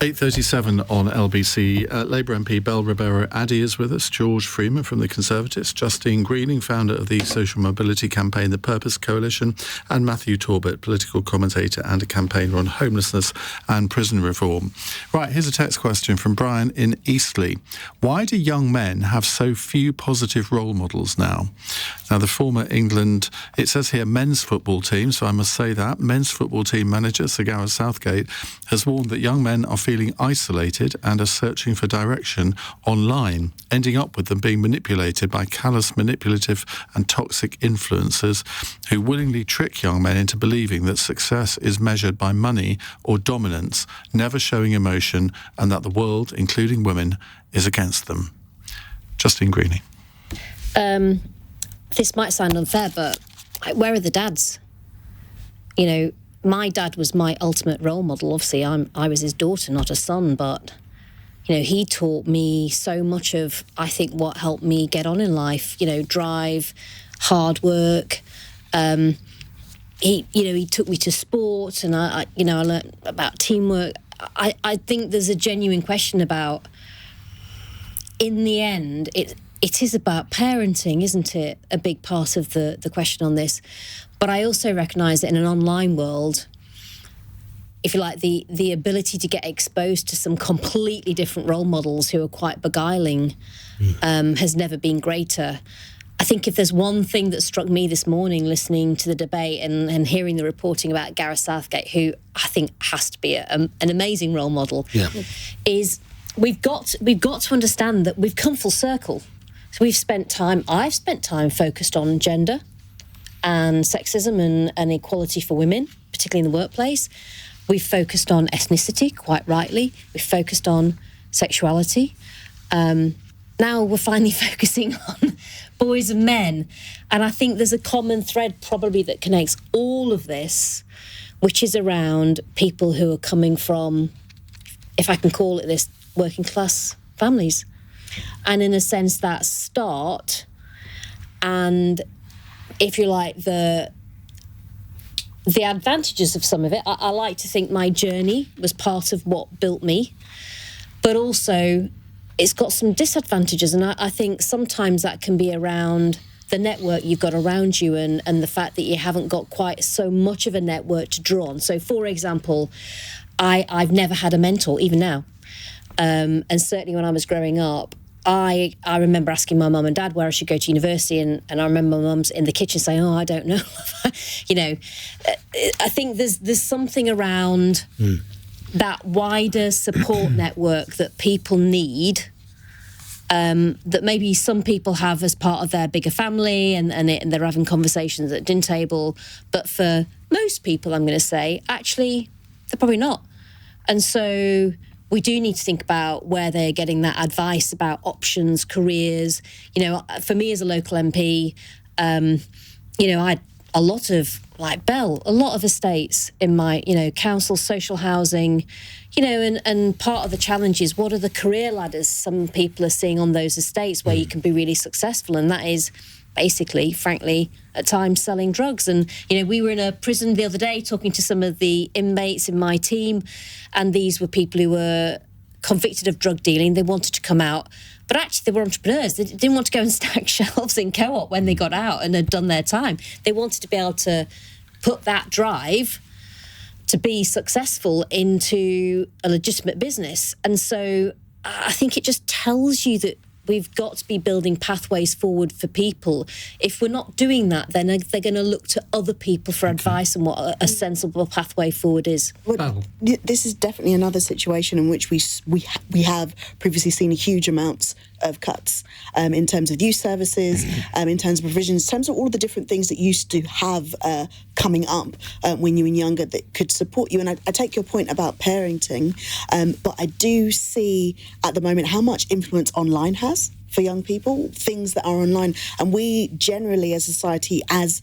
8:37 on LBC. Labour MP Belle Ribeiro Addy is with us, George Freeman from the Conservatives, Justine Greening, founder of the social mobility campaign The Purpose Coalition, and Matthew Torbitt, political commentator and a campaigner on homelessness and prison reform. Right, here's a text question from Brian in Eastleigh. Why do young men have so few positive role models now? Now, the former England, it says here men's football team, so I must say that, men's football team manager Sir Gareth Southgate has warned that young men are feeling isolated and are searching for direction online, ending up with them being manipulated by callous, manipulative and toxic influencers who willingly trick young men into believing that success is measured by money or dominance, never showing emotion, and that the world, including women, is against them. Justine Greening. This might sound unfair, but where are the dads? You know, my dad was my ultimate role model. Obviously, I was his daughter, not a son, but, you know, he taught me so much of, I think, what helped me get on in life. You know, drive, hard work. He took me to sport, and I learned about teamwork. I think there's a genuine question about, in the end, it is about parenting, isn't it? A big part of the question on this. But I also recognise that in an online world, if you like, the ability to get exposed to some completely different role models who are quite beguiling has never been greater. I think if there's one thing that struck me this morning, listening to the debate and hearing the reporting about Gareth Southgate, who I think has to be an amazing role model, is we've got to understand that we've come full circle. So I've spent time focused on gender and sexism and equality for women, particularly in the workplace. We've focused on ethnicity, quite rightly. We've focused on sexuality. Now we're finally focusing on boys and men. And I think there's a common thread probably that connects all of this, which is around people who are coming from, if I can call it this, working class families. And in a sense, that start and, if you like, the advantages of some of it. I like to think my journey was part of what built me, but also it's got some disadvantages. And I think sometimes that can be around the network you've got around you and the fact that you haven't got quite so much of a network to draw on. So, for example, I've never had a mentor, even now. And certainly when I was growing up, I remember asking my mum and dad where I should go to university, and I remember my mum's in the kitchen saying, "Oh, I don't know." You know, I think there's something around that wider support network that people need, that maybe some people have as part of their bigger family, and they're having conversations at dinner table, but for most people, I'm going to say, actually, they're probably not. And so we do need to think about where they're getting that advice about options, careers. You know, for me as a local MP, you know, I had a lot of, like Belle, a lot of estates in my, you know, council, social housing, you know, and part of the challenge is what are the career ladders some people are seeing on those estates where you can be really successful, and that is basically, frankly, at times selling drugs. And, you know, we were in a prison the other day talking to some of the inmates in my team, and these were people who were convicted of drug dealing. They wanted to come out, but actually they were entrepreneurs. They didn't want to go and stack shelves in Co-op when they got out and had done their time. They wanted to be able to put that drive to be successful into a legitimate business. And so I think it just tells you that we've got to be building pathways forward for people. If we're not doing that, then they're going to look to other people for advice on what a sensible pathway forward is. Well, this is definitely another situation in which we have previously seen huge amounts of cuts in terms of youth services, in terms of provisions, in terms of all of the different things that used to have coming up when you were younger that could support you. And I take your point about parenting, but I do see at the moment how much influence online has for young people, things that are online. And we generally as a society, as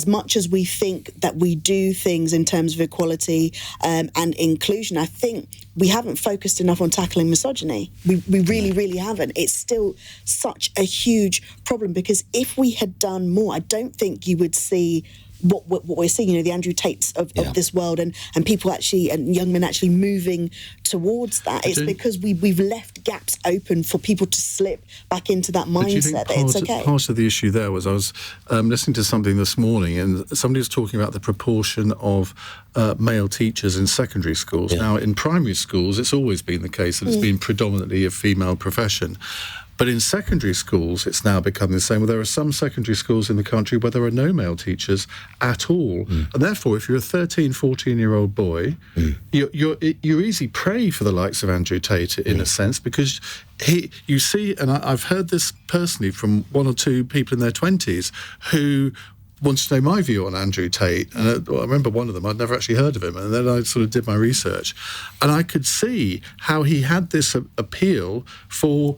much as we think that we do things in terms of equality and inclusion, I think we haven't focused enough on tackling misogyny. We really, really haven't. It's still such a huge problem, because if we had done more, I don't think you would see what we're seeing, the Andrew Tates of this world, and people actually, and young men actually moving towards that. It's because we've left gaps open for people to slip back into that mindset that it's okay. Part of the issue there was I was listening to something this morning, and somebody was talking about the proportion of male teachers in secondary schools. Now, in primary schools, it's always been the case that it's been predominantly a female profession. But in secondary schools, it's now become the same. Well, there are some secondary schools in the country where there are no male teachers at all. And therefore, if you're a 13, 14-year-old boy, you're easy prey for the likes of Andrew Tate, in a sense, because you see, and I've heard this personally from one or two people in their 20s who wanted to know my view on Andrew Tate. And I remember one of them, I'd never actually heard of him, and then I sort of did my research. And I could see how he had this appeal for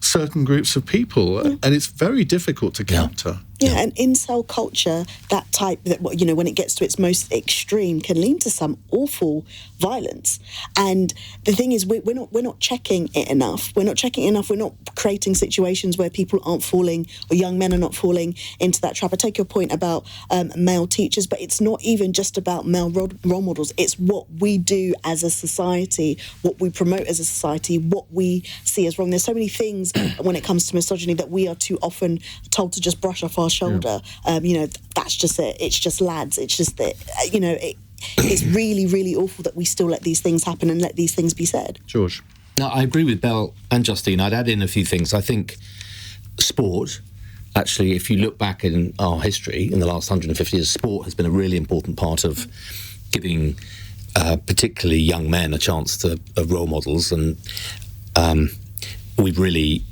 certain groups of people, and it's very difficult to counter. Yeah, and incel culture, that type, that when it gets to its most extreme, can lead to some awful violence. And the thing is, we're not checking it enough. We're not checking it enough. We're not creating situations where people aren't falling, or young men are not falling into that trap. I take your point about male teachers, but it's not even just about male role models. It's what we do as a society, what we promote as a society, what we see as wrong. There's so many things when it comes to misogyny that we are too often told to just brush off our shoulder. That's just it. It's just lads. It's just that, it's really, really awful that we still let these things happen and let these things be said. George? No, I agree with Belle and Justine. I'd add in a few things. I think sport, actually, if you look back in our history in the last 150 years, sport has been a really important part of giving particularly young men a chance of role models. And we've really...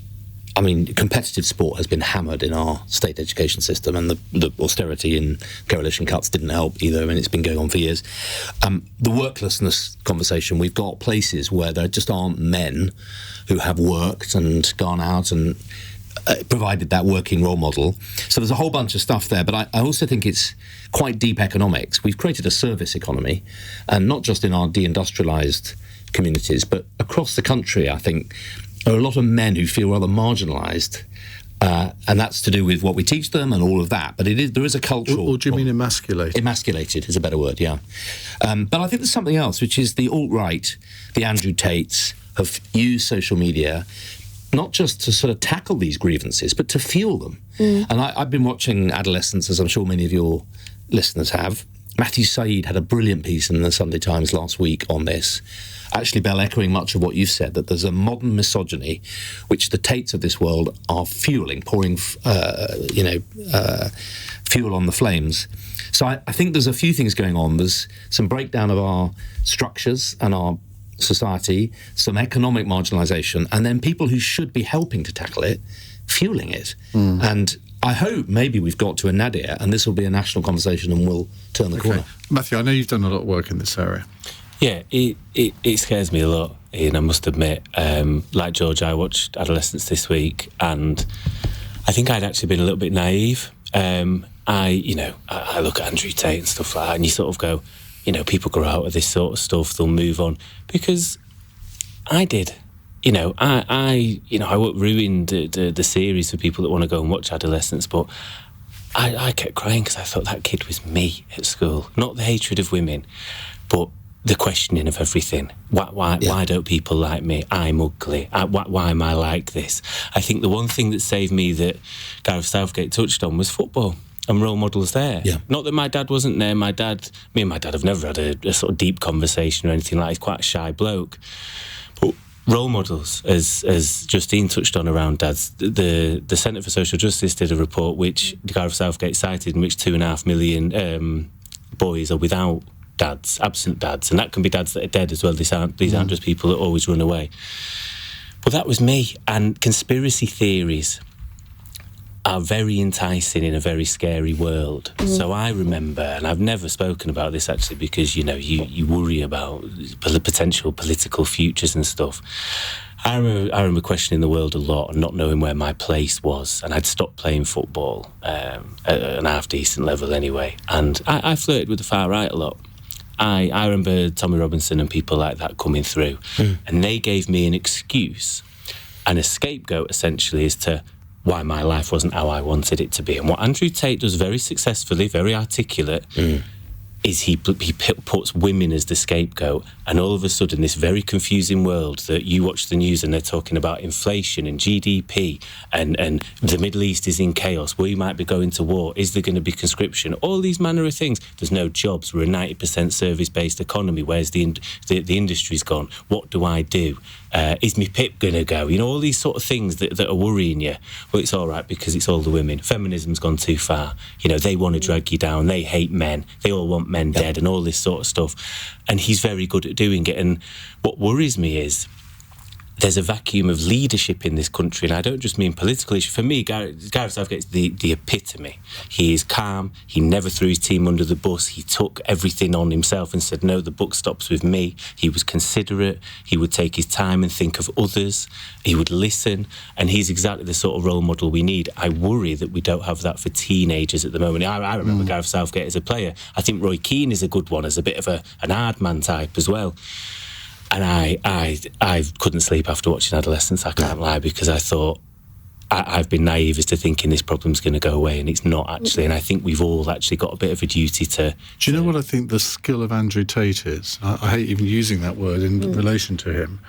competitive sport has been hammered in our state education system, and the austerity and coalition cuts didn't help either. It's been going on for years. The worklessness conversation, we've got places where there just aren't men who have worked and gone out and provided that working role model. So there's a whole bunch of stuff there, but I also think it's quite deep economics. We've created a service economy, and not just in our deindustrialised communities, but across the country, I think. There are a lot of men who feel rather marginalised, and that's to do with what we teach them and all of that. But there is a cultural... Or do you mean emasculated? Emasculated is a better word, yeah. But I think there's something else, which is the alt-right, the Andrew Tates, have used social media not just to sort of tackle these grievances, but to fuel them. And I've been watching Adolescence, as I'm sure many of your listeners have. Matthew Said had a brilliant piece in the Sunday Times last week on this. Actually, Belle, echoing much of what you've said, that there's a modern misogyny which the Tates of this world are fueling, pouring, fuel on the flames. So I think there's a few things going on. There's some breakdown of our structures and our society, some economic marginalisation, and then people who should be helping to tackle it, fueling it. And I hope maybe we've got to a nadir, and this will be a national conversation and we'll turn the corner. Matthew, I know you've done a lot of work in this area. Yeah, it scares me a lot, Iain, I must admit. Like George, I watched Adolescence this week, and I think I'd actually been a little bit naive. I look at Andrew Tate and stuff like that, and you sort of go, people grow out of this sort of stuff, they'll move on. Because I did. I won't ruin the series for people that want to go and watch Adolescence, but I kept crying because I thought that kid was me at school. Not the hatred of women, but the questioning of everything. Why don't people like me? I'm ugly. Why am I like this? I think the one thing that saved me that Gareth Southgate touched on was football and role models there. Yeah. Not that my dad wasn't there. Me and my dad have never had a sort of deep conversation or anything like that. He's quite a shy bloke. But role models, as Justine touched on around dads, the Centre for Social Justice did a report which Gareth Southgate cited, in which 2.5 million boys are without dads, absent dads, and that can be dads that are dead as well. These aren't just people that always run away. But that was me. And conspiracy theories are very enticing in a very scary world. So I remember, and I've never spoken about this actually because you worry about potential political futures and stuff. I remember questioning the world a lot and not knowing where my place was, and I'd stopped playing football at an half-decent level anyway, and I flirted with the far right a lot. I remember Tommy Robinson and people like that coming through, and they gave me an excuse and a scapegoat, essentially, as to why my life wasn't how I wanted it to be. And what Andrew Tate does very successfully, very articulate, is he puts women as the scapegoat, and all of a sudden this very confusing world that you watch the news and they're talking about inflation and GDP and the Middle East is in chaos, we might be going to war, is there going to be conscription, all these manner of things. There's no jobs, we're a 90% service-based economy, where's the industry's gone, what do I do? Is my PIP going to go? You know, all these sort of things that are worrying you. Well, it's all right because it's all the women. Feminism's gone too far. You know, they want to drag you down. They hate men. They all want men dead and all this sort of stuff. And he's very good at doing it. And what worries me is there's a vacuum of leadership in this country, and I don't just mean political issue. For me, Gareth Southgate is the epitome. He is calm. He never threw his team under the bus. He took everything on himself and said, no, the buck stops with me. He was considerate. He would take his time and think of others. He would listen, and he's exactly the sort of role model we need. I worry that we don't have that for teenagers at the moment. I remember Gareth Southgate as a player. I think Roy Keane is a good one, as a bit of an hard man type as well. And I couldn't sleep after watching Adolescence, I can't lie, because I thought I've been naive as to thinking this problem's going to go away, and it's not actually. And I think we've all actually got a bit of a duty to... Do you know what I think the skill of Andrew Tate is? I hate even using that word in relation to him.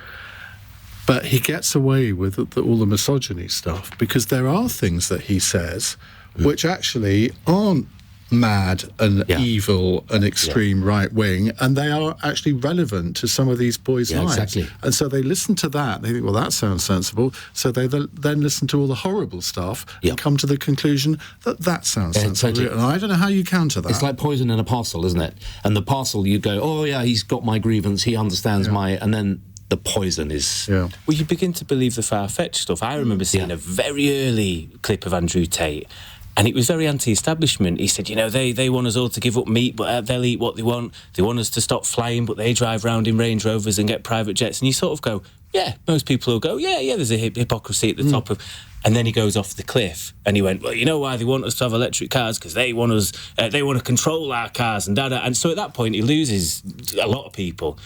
But he gets away with all the misogyny stuff because there are things that he says which actually aren't mad and evil and extreme right wing, and they are actually relevant to some of these boys' lives. Exactly. And so they listen to that, they think, well, that sounds sensible. So they then listen to all the horrible stuff and come to the conclusion that sounds sensible. Totally. And I don't know how you counter that. It's like poison in a parcel, isn't it? And the parcel, you go, oh yeah, he's got my grievance, he understands my... And then the poison is... Well, you begin to believe the far-fetched stuff. I remember seeing a very early clip of Andrew Tate, and it was very anti-establishment. He said, you know, they want us all to give up meat, but they'll eat what they want. They want us to stop flying, but they drive around in Range Rovers and get private jets. And you sort of go, yeah, most people will go, yeah, there's a hypocrisy at the top of... And then he goes off the cliff and he went, well, you know why they want us to have electric cars? Because they want us, they want to control our cars and da-da. And so at that point, he loses a lot of people.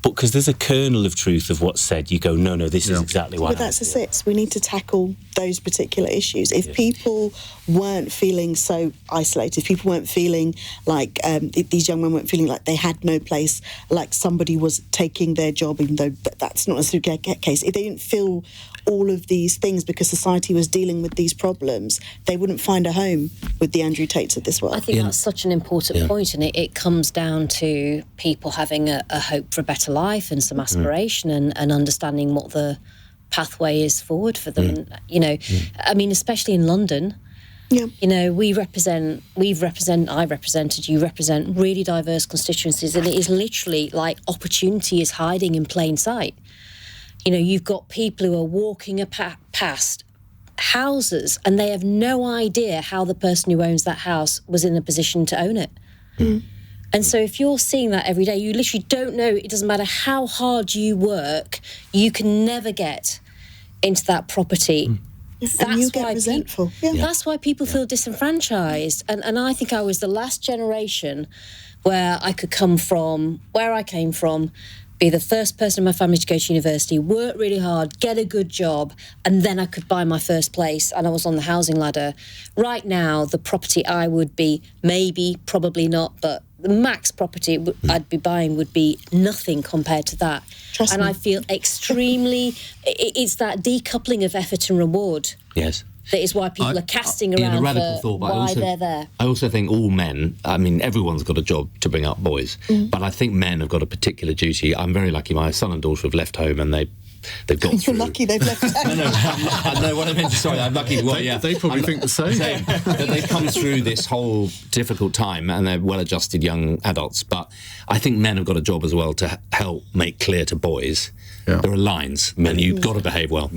But because there's a kernel of truth of what's said, you go, no, this is exactly why. But that's the it. We need to tackle those particular issues. If people weren't feeling so isolated, if people weren't feeling like these young men weren't feeling like they had no place, like somebody was taking their job, even though that's not necessarily the case. If they didn't feel all of these things because society was dealing with these problems, they wouldn't find a home with the Andrew Tates of this world. I think that's such an important point, and it comes down to people having a hope for a better life and some aspiration and understanding what the pathway is forward for them. And, you know, I mean, especially in London, you know, you represent really diverse constituencies, and it is literally like opportunity is hiding in plain sight. You know, you've got people who are walking past houses and they have no idea how the person who owns that house was in a position to own it. And so if you're seeing that every day, you literally don't know, it doesn't matter how hard you work, you can never get into that property. And you get resentful. That's why people feel disenfranchised. And I think I was the last generation where I could come from, where I came from, be the first person in my family to go to university, work really hard, get a good job, and then I could buy my first place, and I was on the housing ladder. Right now, the property I would be, maybe, probably not, but the max property I'd be buying would be nothing compared to that. Trust me. I feel extremely... It's that decoupling of effort and reward. Yes. That is why people are casting around for why they're there. I also think all men, I mean, everyone's got a job to bring up boys, but I think men have got a particular duty. I'm very lucky. My son and daughter have left home and they've got through. You're lucky they've left home. No, what I meant to... Sorry, I'm lucky. Well, They probably think the same. That they've come through this whole difficult time and they're well-adjusted young adults. But I think men have got a job as well to help make clear to boys there are lines and you've got to behave well.